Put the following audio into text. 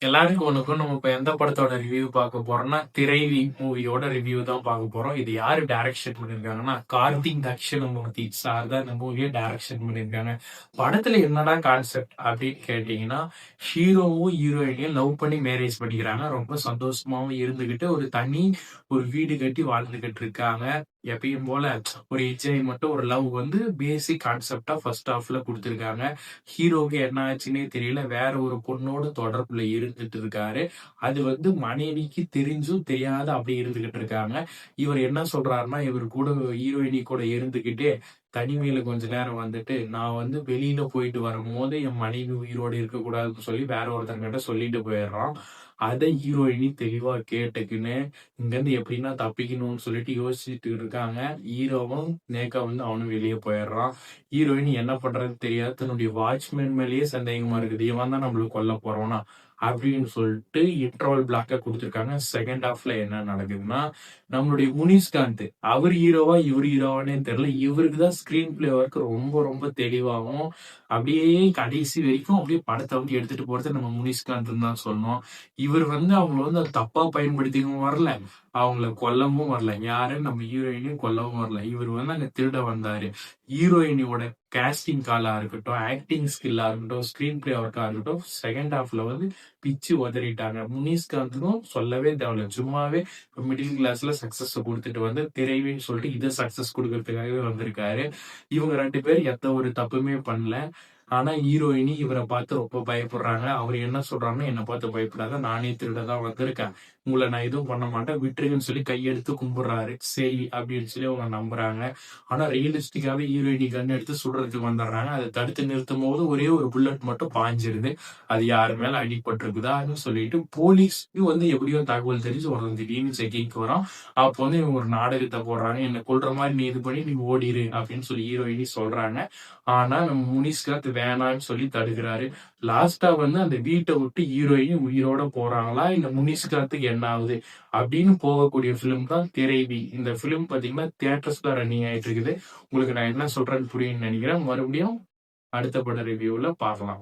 எல்லாருக்கும் வணக்கம். நம்ம இப்ப எந்த படத்தோட ரிவ்யூ பார்க்க போறோம்னா, திரைவி மூவியோட ரிவ்யூ தான் பார்க்க போறோம். இது யாரு டைரக்ஷன் பண்ணிருக்காங்கன்னா, கார்த்திக் தக்ஷணமூர்த்தி சார் தான் இந்த மூவியை டைரக்ஷன் பண்ணிருக்காங்க. படத்துல என்னடா கான்செப்ட் அப்படின்னு கேட்டீங்கன்னா, ஹீரோவும் ஹீரோயினையும் லவ் பண்ணி மேரேஜ் பண்ணிக்கிறாங்க. ரொம்ப சந்தோஷமாவும் இருந்துகிட்டு ஒரு வீடு கட்டி வாழ்ந்துகிட்டு இருக்காங்க. எப்பயும் போல ஒரு என்ஜாய்மெண்ட், ஒரு லவ் வந்து பேசிக் கான்செப்டா ஃபர்ஸ்ட் ஹாஃப்ல கொடுத்திருக்காங்க. ஹீரோவுக்கு என்ன ஆச்சுன்னே தெரியல. வேற ஒரு பொண்ணோட தொடர்புல இருந்துட்டு இருக்காரு. அது வந்து மனைவிக்கு தெரிஞ்சும் தெரியாத அப்படி இருந்துகிட்டு இருக்காங்க. இவர் என்ன சொல்றாருன்னா, இவர் கூட ஹீரோயினி கூட இருந்துகிட்டே தனிமையில கொஞ்ச நேரம் வந்துட்டு, நான் வந்து வெளியில போயிட்டு வரும்போது என் மனைவி உயிரோட இருக்கக்கூடாதுன்னு சொல்லி வேற ஒருத்தர்கிட்ட சொல்லிட்டு போயிடுறான். அதை ஹீரோயினி தெளிவா கேட்டுக்கின்னு இங்கிருந்து எப்படின்னா தப்பிக்கணும்னு சொல்லிட்டு யோசிச்சுட்டு இருக்காங்க. ஹீரோவும் நேக்கா வந்து அவனும் வெளியே போயிடுறான். ஹீரோயின் என்ன பண்றதுன்னு தெரியாது. தன்னுடைய வாட்ச்மேன் மேலேயே சந்தேகமா இருக்குது. இவன் தான் நம்மளுக்கு கொல்ல போறோம்னா அப்படின்னு சொல்லிட்டு இன்டர்வல் பிளாக்க கொடுத்துருக்காங்க. செகண்ட் ஹாஃப்ல என்ன நடக்குதுன்னா, நம்மளுடைய முனிஷ்காந்த் அவர் ஹீரோவா இவர் ஹீரோவானே தெரியல. இவருக்கு தான் ஸ்கிரீன் பிளே ஒர்க் ரொம்ப ரொம்ப தெளிவாகும். அப்படியே கடைசி வரைக்கும் அப்படியே படத்தை வந்து எடுத்துட்டு போறது நம்ம முனிஷ்காந்த் தான் சொல்லணும். இவர் வந்து அவங்கள வந்து அது தப்பா பயன்படுத்திக்கவும் வரல, அவங்கள கொல்லவும் வரல. யாரு நம்ம ஹீரோயினையும் கொல்லவும் வரல. இவர் வந்து அங்க திருட வந்தாரு. ஹீரோயினியோட கேஸ்டிங் காலா இருக்கட்டும், ஆக்டிங் ஸ்கில்லா இருக்கட்டும், ஸ்கிரீன் பிளே ஒர்க்கா இருக்கட்டும், செகண்ட் ஹாஃப்ல வந்து பிச்சு உதறிட்டாங்க. முனிஷ்காந்துக்கும் சொல்லவே தேவையில்ல. சும்மாவே மிடில் கிளாஸ்ல சக்சஸ் கொடுத்துட்டு வந்து திரைவின்னு சொல்லிட்டு இதை சக்சஸ் கொடுக்கறதுக்காகவே வந்திருக்காரு. இவங்க 2 பேரும் எந்த ஒரு தப்புமே பண்ணல. ஆனா ஹீரோயினி இவரை பார்த்து ரொம்ப பயப்படுறாங்க. அவர் என்ன சொல்றாருன்னா, என்னை பார்த்து பயப்படாத, நானே திருட தான் வந்திருக்கேன், உங்களை நான் எதுவும் பண்ண மாட்டேன், விட்டுருங்கன்னு சொல்லி கையெடுத்து கும்பிடுறாரு. சரி அப்படின்னு சொல்லி அவங்க நம்புறாங்க. ஆனா ரியலிஸ்டிக்காவே ஹீரோயினி கன் எடுத்து சுடுறதுக்கு வந்துடுறாங்க. அதை தடுத்து நிறுத்தும் போது ஒரே ஒரு புல்லட் மட்டும் பாஞ்சிருது. அது யாரு மேல அடிபட்டிருக்குதான்னு சொல்லிட்டு போலீஸ்க்கு வந்து எப்படியோ தகவல் தெரிஞ்சு ஒருத்தன் திடீர்னு செக்கிங்க்கு வரான். அப்போ வந்து இவங்க ஒரு நாடகத்தை போடுறாங்க. என்னை கொல்ற மாதிரி நீ இது பண்ணி நீ ஓடிரு அப்படின்னு சொல்லி ஹீரோயினி சொல்றாங்க. ஆனா நம்ம முனிஷ்காந்த் வேணான்னு சொல்லி தடுக்கிறாரு. லாஸ்டா வந்து அந்த வீட்டை விட்டு ஹீரோயின் உயிரோட போறாங்களா, இல்ல முனிஷ்காந்துக்கு என்ன ஆகுது அப்படின்னு போகக்கூடிய பிலிம் தான் திரைவி. இந்த பிலிம் பாத்தீங்கன்னா தியேட்டர்ஸ்ல ரன்னிங் ஆயிட்டு இருக்குது. உங்களுக்கு நான் என்ன சொல்றேன்னு புரியும்னு நினைக்கிறேன். மறுபடியும் அடுத்த பட ரிவ்யூல பார்க்கலாம்.